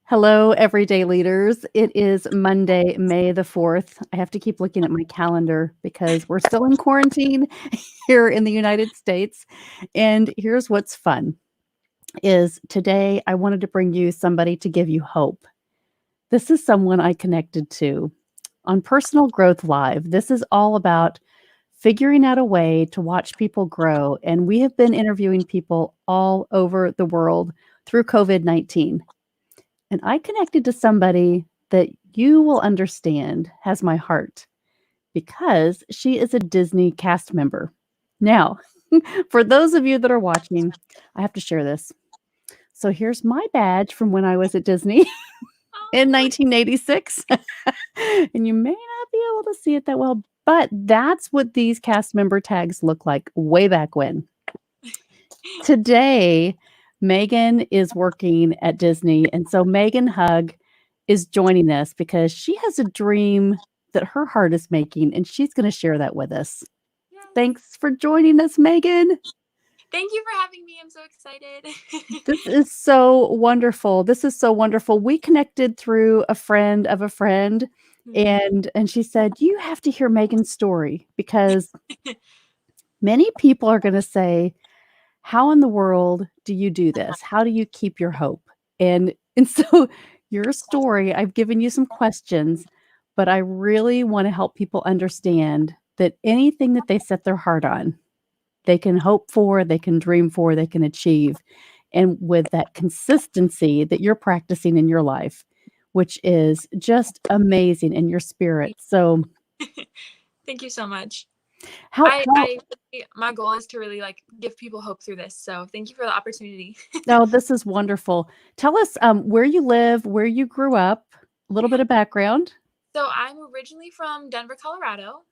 Hello, everyday leaders. It is Monday, May the 4th. I have to keep looking at my calendar because we're still in quarantine here in the United States. And here's what's fun is today I wanted to bring you somebody to give you hope. This is someone I connected to on Personal Growth Live. This is all about figuring out a way to watch people grow. And we have been interviewing people all over the world through COVID-19. And I connected to somebody that you will understand has my heart because she is a Disney cast member. Now, for those of you that are watching, I have to share this. So here's my badge from when I was at Disney in Oh, 1986. And you may not be able to see it that well, but that's what these cast member tags look like way back when. Today, Megan is working at Disney, and so Meghan Hug is joining us because she has a dream that her heart is making, and she's gonna share that with us. yes. Thanks for joining us, Megan. Thank you for having me. I'm so excited. This is so wonderful. This is so wonderful. We connected through a friend of a friend, Mhm. and she said, "You have to hear Megan's story because many people are gonna say, how in the world do you do this? How do you keep your hope?" And so your story, I've given you some questions, but I really want to help people understand that anything that they set their heart on, they can hope for, they can dream for, they can achieve. And with that consistency that you're practicing in your life, which is just amazing in your spirit. So Thank you so much. how how My goal is to really like give people hope through this. So thank you for the opportunity. no, this is wonderful. Tell us, where you live, where you grew up, a little bit of background. So I'm originally from Denver, Colorado.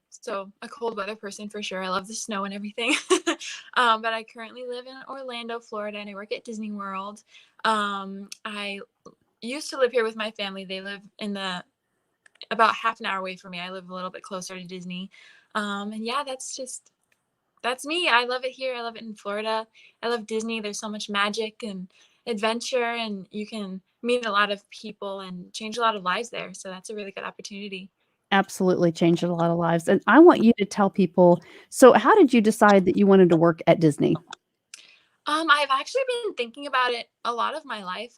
So a cold weather person for sure. I love the snow and everything. But I currently live in Orlando, Florida, and I work at Disney World. I used to live here with my family. They live in the about half an hour away from me. I live a little bit closer to Disney. And yeah, that's me. I love it here. I love it in Florida. I love Disney. There's so much magic and adventure, and you can meet a lot of people and change a lot of lives there. So that's a really good opportunity. Absolutely changed a lot of lives, and I want you to tell people, so how did you decide that you wanted to work at Disney? I've actually been thinking about it a lot of my life.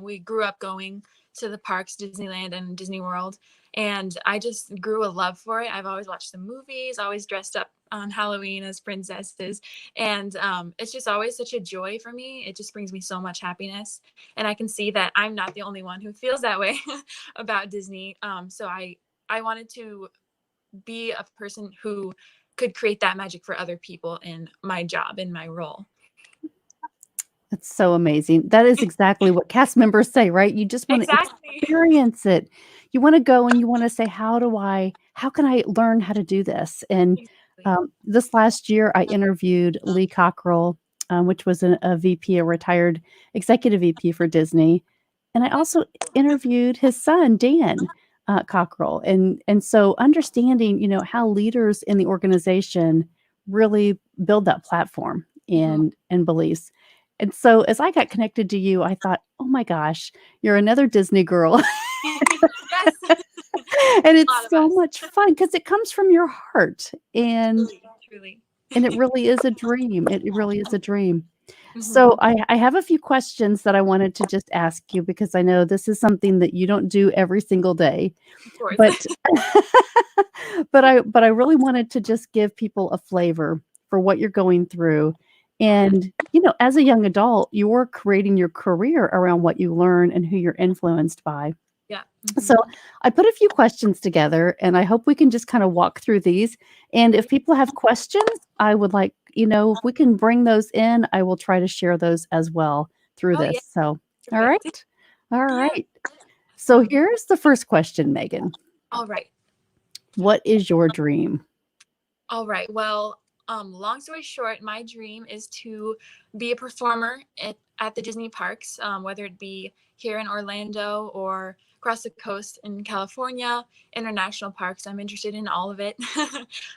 We grew up going to the parks, Disneyland and Disney World, and I just grew a love for it. I've always watched the movies, always dressed up on Halloween as princesses, and it's just always such a joy for me. It just brings me so much happiness, and I can see that I'm not the only one who feels that way about Disney. So I wanted to be a person who could create that magic for other people in my job, in my role. That's so amazing. That is exactly what cast members say, right? You just wanna Exactly. experience it. You wanna go and you wanna say, how can I learn how to do this?" And, Exactly. this last year, I interviewed Lee Cockrell, which was a VP, a retired executive VP for Disney, and I Okay. also interviewed his son, Dan, Cockrell, and so understanding, how leaders in the organization really build that platform Mhm. and beliefs. And so as I got connected to you, I thought, "Oh my gosh, you're another Disney girl." Yes. And A it's lot of so us. much fun because it comes from your heart, Truly, truly. and it really is a dream. It really is a dream. Mhm. So I have a few questions that I wanted to just ask you because I know this is something that you don't do every single day, Of course. but but I really wanted to just give people a flavor for what you're going through. Yeah. And, as a young adult, you're creating your career around what you learn and who you're influenced by. Yeah. So Mhm. I put a few questions together and I hope we can just kind of walk through these. And if people have questions, I would like, if we can bring those in, I will try to share those as well through Oh, yeah. this. So, all Perfect. right. All Yeah. right. So Um, here's the first question, Megan. all right. What is your dream? All right. Well, long story short, my dream is to be a performer at the Disney parks, whether it be here in Orlando or across the coast in California, international parks. I'm interested in all of it.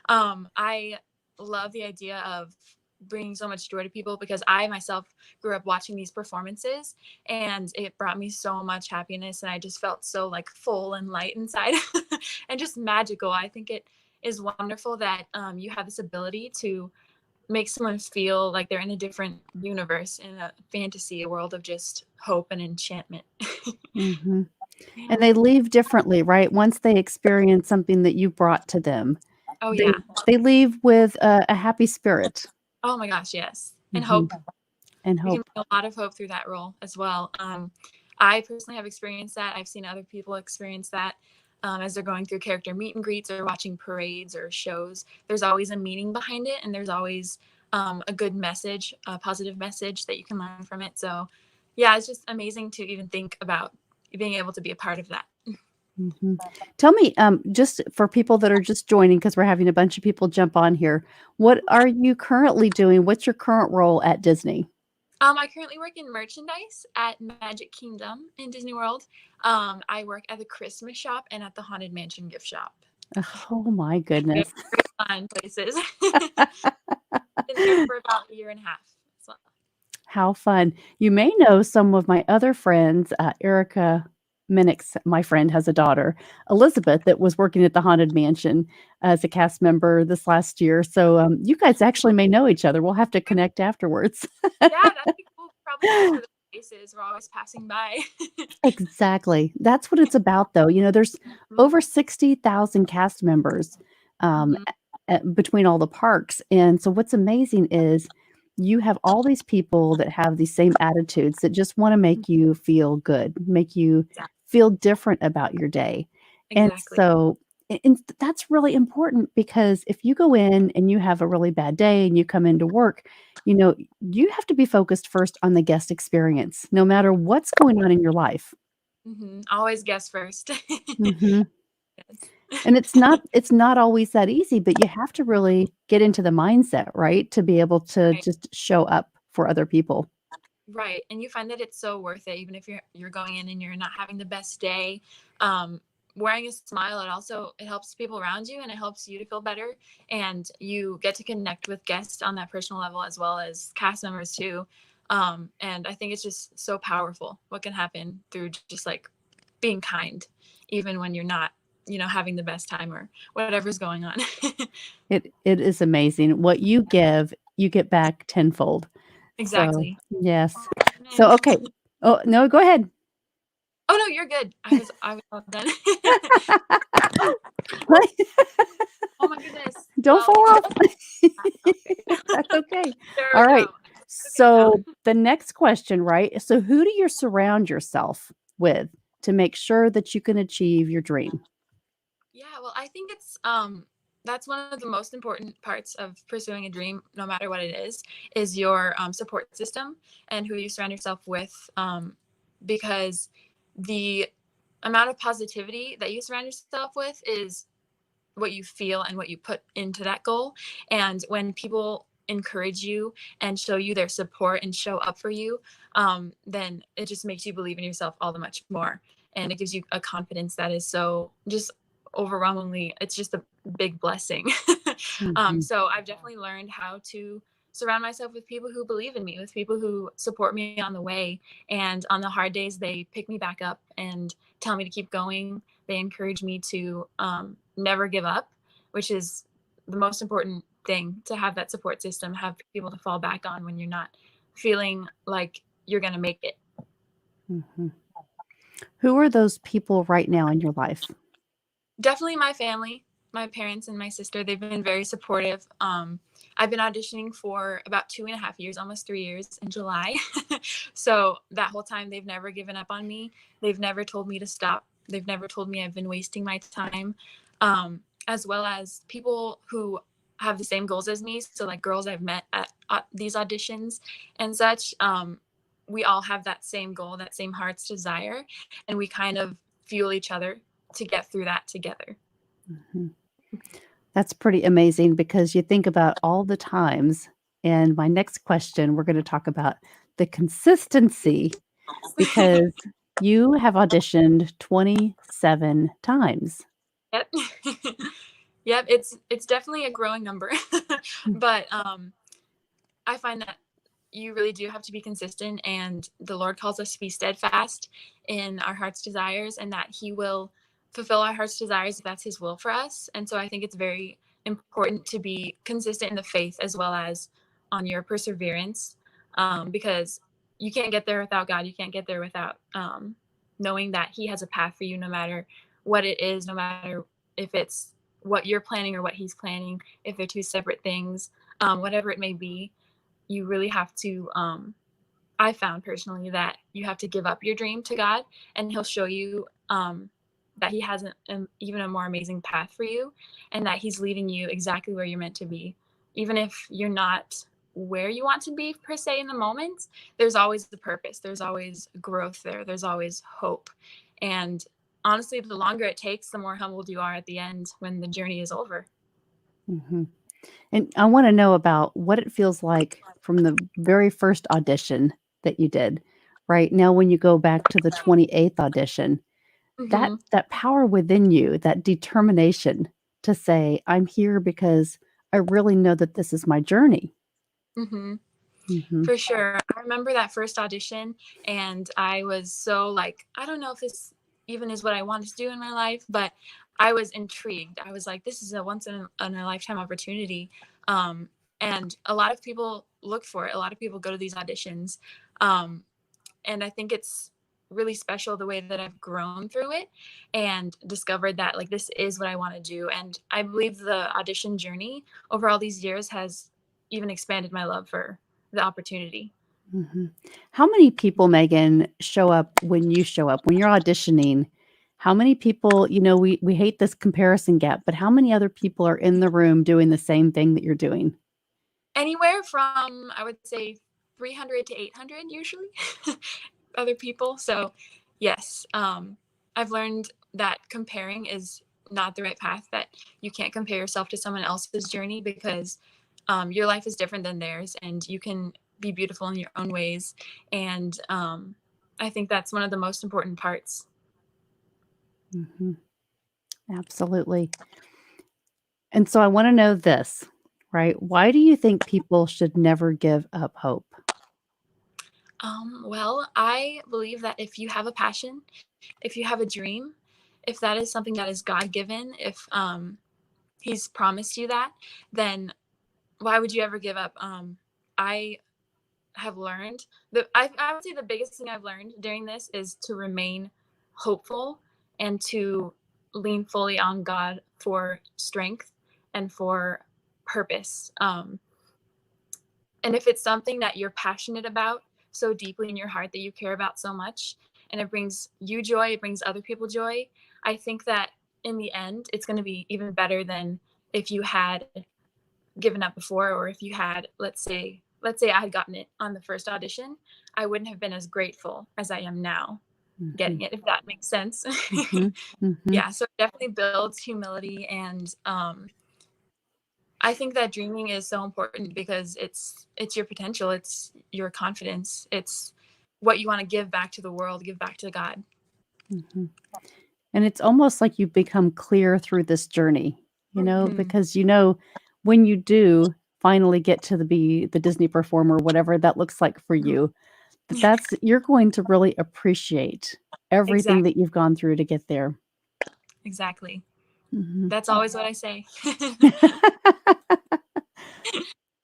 I love the idea of bringing so much joy to people, because I myself grew up watching these performances, and it brought me so much happiness, and I just felt so like full and light inside and just magical. I think it is wonderful that you have this ability to make someone feel like they're in a different universe, in a fantasy, a world of just hope and enchantment. Mhm. And they leave differently, right? Once they experience something that you brought to them, Oh they yeah. they leave with a happy spirit. Oh my gosh, yes. And Mhm. hope. And You can hope. bring a lot of hope through that role as well. I personally have experienced that. I've seen other people experience that as they're going through character meet and greets or watching parades or shows. There's always a meaning behind it, and there's always a good message, a positive message that you can learn from it. So, yeah, it's just amazing to even think about being able to be a part of that. Mhm. Tell me, just for people that are just joining, because 'cause we're having a bunch of people jump on here, what are you currently doing? What's your current role at Disney? I currently work in merchandise at Magic Kingdom in Disney World. I work at the Christmas shop and at the Haunted Mansion gift shop. Oh my Very, goodness. very fun places. Been there for about a year and a half. So, How fun. You may know some of my other friends, Erica Minix, my friend, has a daughter, Elizabeth, that was working at the Haunted Mansion as a cast member this last year. So, you guys actually may know each other. We'll have to connect afterwards. yeah, that'd be cool. Probably know each other's faces. We're always passing by. Exactly. That's what it's about, though. There's over 60,000 cast members, um, Mhm. between all the parks, and so what's amazing is you have all these people that have these same attitudes that just wanna make you feel good, make you feel different about your day, and Exactly. so and that's really important because if you go in and you have a really bad day and you come into work, you know, you have to be focused first on the guest experience, no matter what's going on in your life. Always guess first. Mhm. Yes. And it's not always that easy, but you have to really get into the mindset, right, to be able to Right. just show up for other people. Right. And you find that it's so worth it, even if you're going in and you're not having the best day. Um, Wearing a smile, it helps people around you, and it helps you to feel better. And you get to connect with guests on that personal level as well as cast members too. And I think it's just so powerful what can happen through just like being kind, even when you're not, having the best time or whatever's going on. It is amazing. What you give, you get back tenfold. So, Exactly. yes. So, Amen. okay. Oh, no, go ahead. Oh no, you're good. I was all done. Oh my goodness. Don't Well, fall off. okay. That's okay. There we All go. right. Took it down. So, the next question, right? So, who do you surround yourself with to make sure that you can achieve your dream? Yeah, well, I think it's that's one of the most important parts of pursuing a dream, no matter what it is your support system and who you surround yourself with. Because the amount of positivity that you surround yourself with is what you feel and what you put into that goal. And when people encourage you and show you their support and show up for you, then it just makes you believe in yourself all the much more. And it gives you a confidence that is so just overwhelmingly, it's just a big blessing. Mhm. So I've definitely learned how to surround myself with people who believe in me, with people who support me on the way. And on the hard days, they pick me back up and tell me to keep going. They encourage me to never give up, which is the most important thing, to have that support system, have people to fall back on when you're not feeling like you're going to make it. Mhm. Who are those people right now in your life? Definitely my family, my parents and my sister. They've been very supportive. I've been auditioning for about 2.5 years, almost 3 years in July. So that whole time, they've never given up on me. They've never told me to stop. They've never told me I've been wasting my time. As well as people who have the same goals as me. So, like girls I've met at these auditions and such. We all have that same goal, that same heart's desire, and we kind of fuel each other to get through that together. Mhm. That's pretty amazing because you think about all the times, and my next question, we're gonna talk about the consistency because you have auditioned 27 times. Yep. Yep, it's definitely a growing number. Mm. But I find that you really do have to be consistent, and the Lord calls us to be steadfast in our heart's desires, and that He will fulfill our heart's desires if that's His will for us. And so I think it's very important to be consistent in the faith as well as on your perseverance, because you can't get there without God. You can't get there without knowing that He has a path for you, no matter what it is, no matter if it's what you're planning or what He's planning, if they're two separate things, whatever it may be. You really have to, I found personally that you have to give up your dream to God, and He'll show you that He has even a more amazing path for you, and that He's leading you exactly where you're meant to be. Even if you're not where you want to be per se in the moment, there's always the purpose, there's always growth there, there's always hope. And honestly, the longer it takes, the more humbled you are at the end when the journey is over. Mhm. And I wanna know about what it feels like from the very first audition that you did, right? Now when you go back to the 28th audition, Hmm. that power within you, that determination to say, "I'm here because I really know that this is my journey." Hmm. Mhm. For sure. I remember that first audition, and I was so like, I don't know if this even is what I wanted to do in my life, but I was intrigued. I was like, this is a once in a lifetime opportunity. Um, and a lot of people look for it. A lot of people go to these auditions. Um, and I think it's really special the way that I've grown through it and discovered that like this is what I want to do. And I believe the audition journey over all these years has even expanded my love for the opportunity. Mhm. How many people, Megan, show up when you show up? When you're auditioning, how many people, we hate this comparison gap, but how many other people are in the room doing the same thing that you're doing? Anywhere from, I would say, 300 to 800 usually, other people. So, yes, I've learned that comparing is not the right path, that you can't compare yourself to someone else's journey because your life is different than theirs, and you can be beautiful in your own ways. And I think that's one of the most important parts. Mhm. Absolutely. And so I wanna know this, right? Why do you think people should never give up hope? Well, I believe that if you have a passion, if you have a dream, if that is something that is God given, if He's promised you that, then why would you ever give up? I have learned I would say the biggest thing I've learned during this is to remain hopeful and to lean fully on God for strength and for purpose. And if it's something that you're passionate about so deeply in your heart, that you care about so much, and it brings you joy, it brings other people joy, I think that in the end, it's going to be even better than if you had given up before, or if you had, let's say I had gotten it on the first audition, I wouldn't have been as grateful as I am now getting Mhm. it, if that makes sense. Mhm. Mhm. Yeah, so it definitely builds humility, and I think that dreaming is so important because it's your potential, it's your confidence, it's what you want to give back to the world, give back to God. Mhm. And it's almost like you become clear through this journey, Hmm. because when you do finally get to be the Disney performer, whatever that looks like for you, that's you're going to really appreciate everything Exactly. that you've gone through to get there. Exactly. Mhm. That's always what I say.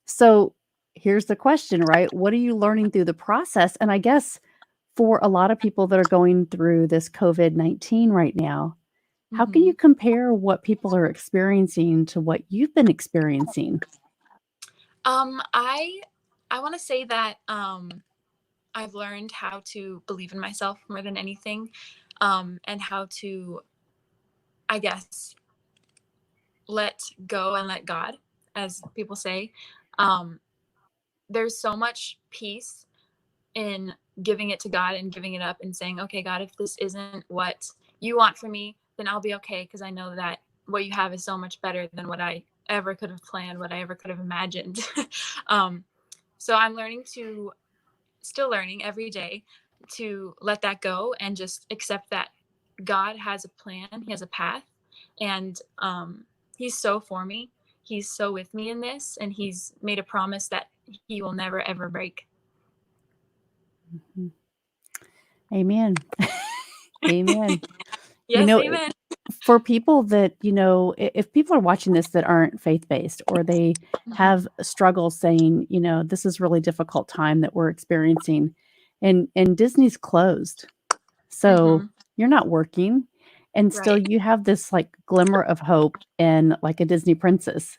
So, here's the question, right? What are you learning through the process? And I guess for a lot of people that are going through this COVID-19 right now, how can you Hmm. compare what people are experiencing to what you've been experiencing? I want to say that I've learned how to believe in myself more than anything, and how to, I guess, let go and let God, as people say. Um, there's so much peace in giving it to God and giving it up and saying, okay, God, if this isn't what you want for me, then I'll be okay, because I know that what you have is so much better than what I ever could have planned, what I ever could have imagined. um, so I'm learning to, still learning every day, to let that go and just accept that God has a plan, He has a path, and He's so for me. He's so with me in this, and He's made a promise that he will never ever break. Mhm. Amen. Amen. You Yes, know, amen. for people that, if people are watching this that aren't faith-based or they have Mhm. struggles saying, "This is really difficult time that we're experiencing," and Disney's closed. So, Mhm. you're not working, and still Right. you have this, like, glimmer of hope and like a Disney princess,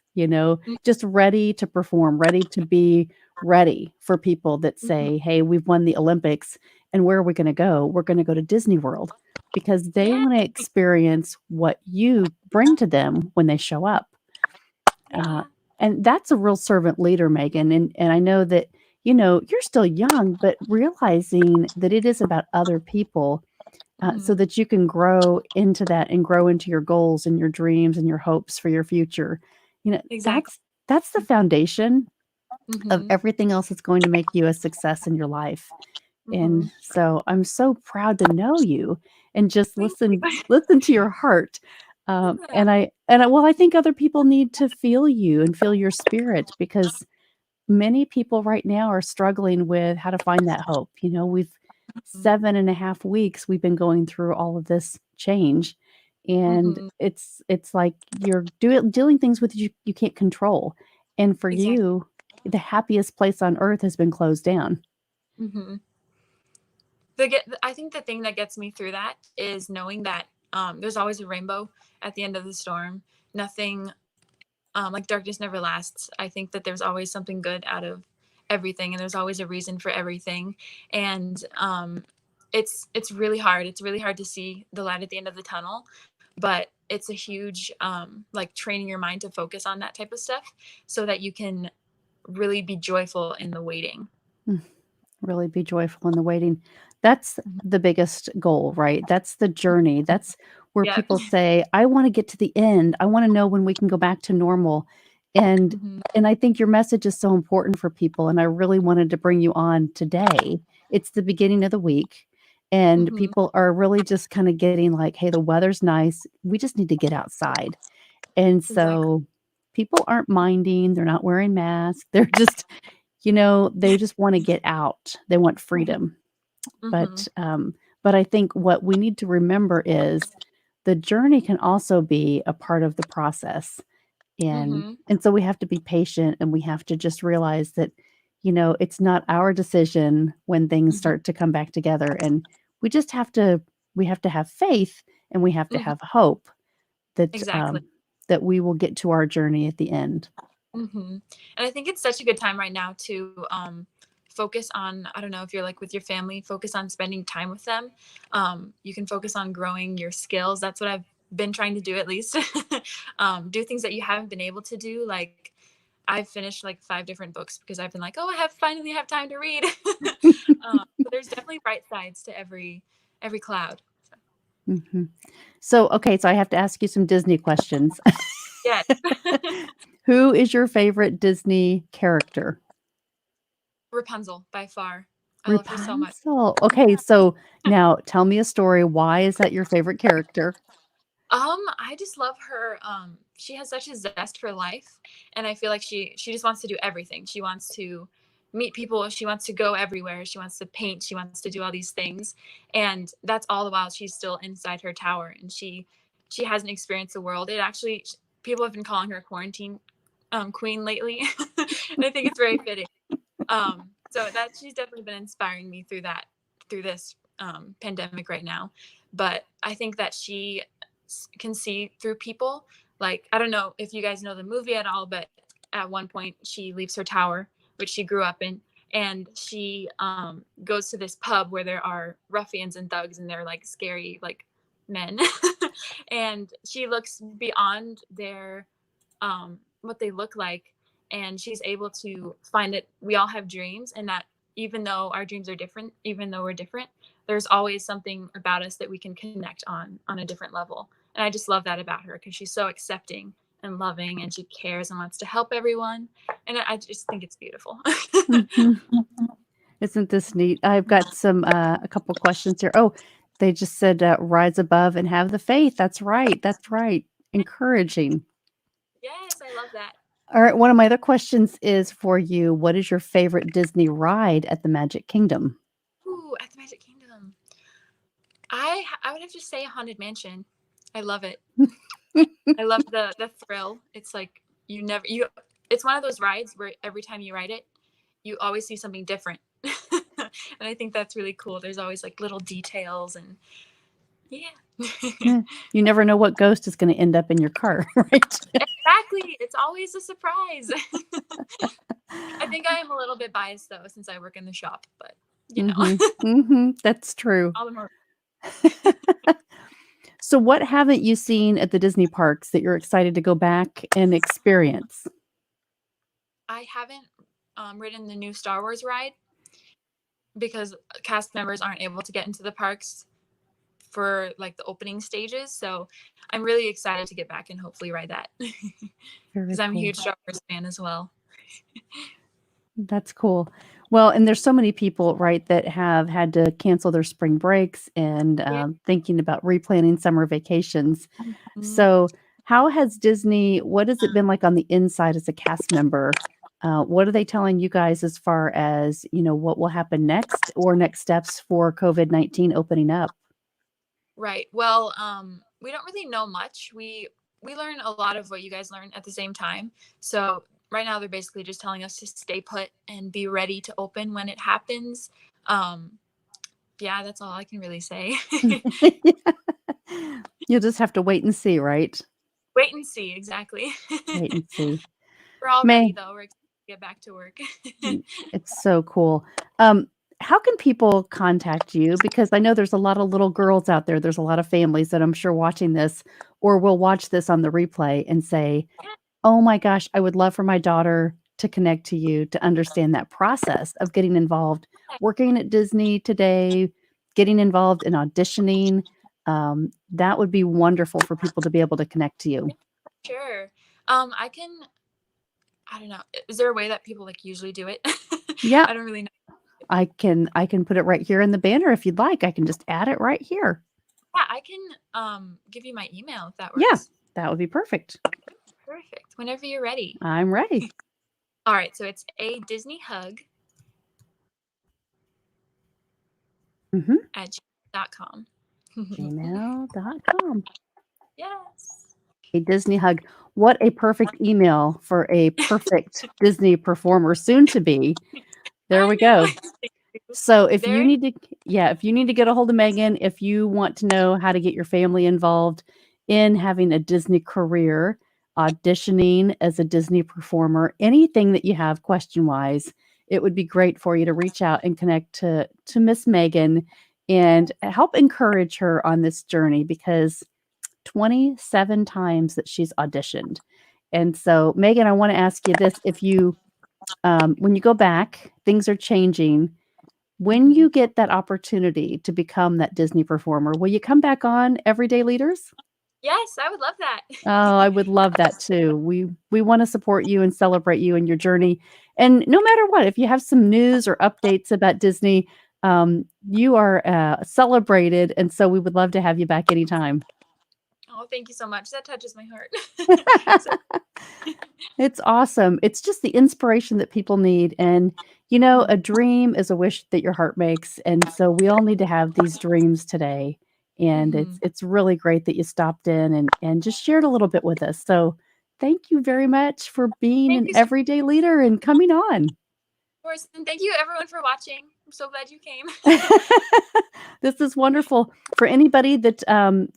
just ready to perform, ready to be ready for people that Mhm. say, "Hey, we've won the Olympics, and where are we gonna go? We're gonna go to Disney World," because they Yeah. wanna experience what you bring to them when they show up. Uh, Yeah. and that's a real servant leader, Megan, and I know that, you're still young, but realizing that it is about other people, so Mhm. that you can grow into that and grow into your goals and your dreams and your hopes for your future. You know, Exactly. that's the foundation of Mhm. everything else that's going to make you a success in your life. And Mhm. so I'm so proud to know you and just Thank you. listen to your heart. Yeah. Well, I think other people need to feel you and feel your spirit because many people right now are struggling with how to find that hope. We've Mhm. 7.5 weeks we've been going through all of this change, and Mhm. it's like you're dealing things with you can't control. And for Exactly. you, the happiest place on earth has been closed down. Mhm. I think the thing that gets me through that is knowing that there's always a rainbow at the end of the storm. Nothing like darkness never lasts. I think that there's always something good out of everything, and there's always a reason for everything. And it's really hard. It's really hard to see the light at the end of the tunnel, but it's a huge like training your mind to focus on that type of stuff so that you can really be joyful in the waiting. Really be joyful in the waiting. That's Mhm. the biggest goal, right? That's the journey. That's where Yep. people say, "I wanna get to the end. I wanna know when we can go back to normal." And Mhm. and I think your message is so important for people, and I really wanted to bring you on today. It's the beginning of the week, and Mhm. people are really just kinda getting like, "Hey, the weather's nice. We just need to get outside." And Exactly. so people aren't minding, they're not wearing masks. They're just they just wanna get out. They want Mhm. freedom. Mhm. But I think what we need to remember is the journey can also be a part of the process, and Mhm. and so we have to be patient, and we have to just realize that, it's not our decision when things Mhm. start to come back together, and we just we have to have faith, and we have to Mhm. have hope that, Exactly. that we will get to our journey at the end. And I think it's such a good time right now to focus on, I don't know if you're like with your family, focus on spending time with them. You can focus on growing your skills. That's what I've been trying to do at least. Do things that you haven't been able to do. Like I've finished like 5 different books because I've been like, oh, I have finally have time to read. So there's definitely bright sides to every cloud. So, Mhm. So, okay, so I have to ask you some Disney questions. yes. Who is your favorite Disney character? Rapunzel by far. I love her so much. Rapunzel. Okay, so now tell me a story. Why is that your favorite character? I just love her. She has such a zest for life, and I feel like she just wants to do everything. She wants to meet people. She wants to go everywhere. She wants to paint. She wants to do all these things, and that's all the while she's still inside her tower, and she hasn't experienced the world. It actually people have been calling her quarantine queen lately, and I think it's very fitting. So that she's definitely been inspiring me through this pandemic right now. But I think that she can see through people. Like I don't know if you guys know the movie at all, but at one point she leaves her tower, which she grew up in, and she goes to this pub where there are ruffians and thugs, and they're like scary like men, and she looks beyond their what they look like, and she's able to find that we all have dreams, and that even though our dreams are different, even though we're different, there's always something about us that we can connect on a different level. And I just love that about her because she's so accepting and loving, and she cares and wants to help everyone, and I just think it's beautiful. Mhm. Isn't this neat? I've got a couple questions here. Oh, they just said, "Rise above and have the faith." That's right, that's right. Encouraging. Yes, I love that. All right, one of my other questions is for you. What is your favorite Disney ride at the Magic Kingdom? Ooh, at the Magic Kingdom. I would have to say Haunted Mansion. I love it. I love the thrill. It's like you never you it's one of those rides where every time you ride it, you always see something different. And I think that's really cool. There's always like little details and yeah. Yeah, you never know what ghost is gonna end up in your car, right? Exactly. It's always a surprise. I think I am a little bit biased though since I work in the shop, but you know, Mhm, mhm, that's true. all the more. So what haven't you seen at the Disney parks that you're excited to go back and experience? I haven't ridden the new Star Wars ride because cast members aren't able to get into the parks for like the opening stages. So I'm really excited to get back and hopefully ride that Very because I'm a cool. huge Star Wars fan as well. That's cool. Well, and there's so many people, right, that have had to cancel their spring breaks and, Yeah. thinking about replanning summer vacations. Mhm. So, how has Disney what has it been like on the inside as a cast member? What are they telling you guys as far as, what will happen next or next steps for COVID-19 opening up? Right. Well, we don't really know much. We learn a lot of what you guys learn at the same time. So right now they're basically just telling us to stay put and be ready to open when it happens. Um, yeah, that's all I can really say. You'll just have to wait and see, right? Wait and see, exactly. Wait and see. We're all ready May though. We're excited to get back to work. Mm, it's so cool. How can people contact you? Because I know there's a lot of little girls out there, there's a lot of families that I'm sure watching this or will watch this on the replay and say, "Oh my gosh, I would love for my daughter to connect to you to understand that process of getting involved, working at Disney today, getting involved in auditioning." That would be wonderful for people to be able to connect to you. Sure. I can. I don't know. Is there a way that people like usually do it? Yeah, I don't really know. I can put it right here in the banner if you'd like. I can just add it right here. Yeah, I can give you my email if that Yeah, works. that would be perfect. Perfect. Whenever you're ready. I'm ready. All right, so it's a Disney Hug Mhm. at gmail.com. Gmail.com. Yes. A Disney hug. What a perfect email for a perfect Disney performer soon to be. There I we know. go. So if you Very need to yeah, if you need to get a hold of Megan, if you want to know how to get your family involved in having a Disney career, auditioning as a Disney performer, anything that you have question-wise, it would be great for you to reach out and connect to Miss Megan and help encourage her on this journey because 27 times that she's auditioned. And so, Megan, I wanna ask you this, if you, when you go back, things are changing. When Mhm. you get that opportunity to become that Disney performer, will you come back on Everyday Leaders? Yes, I would love that. Oh, I would love that too. We wanna support you and celebrate you and your journey, and no matter what, if you have some news or updates about Disney, you are, celebrated, and so we would love to have you back anytime. Oh, thank you so much. That touches my heart. So, It's awesome. It's just the inspiration that people need, and, a mhm, dream is a wish that your heart makes, and so we all need to have these dreams today, and it's mhm. it's really great that you stopped in and just shared a little bit with us, so thank you very much for being Thank an you so everyday leader and coming on. much. And thank you everyone for watching. I'm so glad you came. This is wonderful. For anybody that,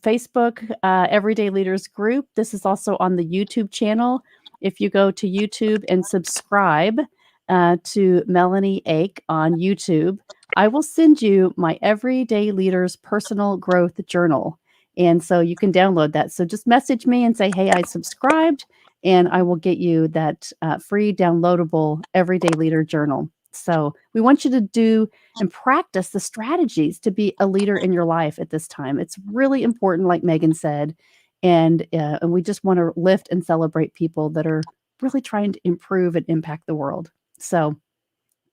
Facebook, Everyday Leaders group, this is also on the YouTube channel. If you go to YouTube and subscribe, to Melanie Ake on YouTube, I will send you my Everyday Leaders personal growth journal, and so you can download that. So just message me and say, "Hey, I subscribed," and I will get you that, free downloadable Everyday Leader journal. So we want you to do and practice the strategies to be a leader in your life at this time. It's really important, like Megan said, and we just want to lift and celebrate people that are really trying to improve and impact the world. So,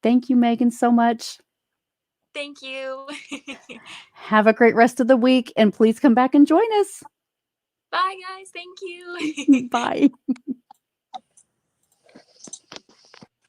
thank you, Megan, so much. Thank you. Have a great rest of the week, and please come back and join us. Bye guys. Thank you. Bye.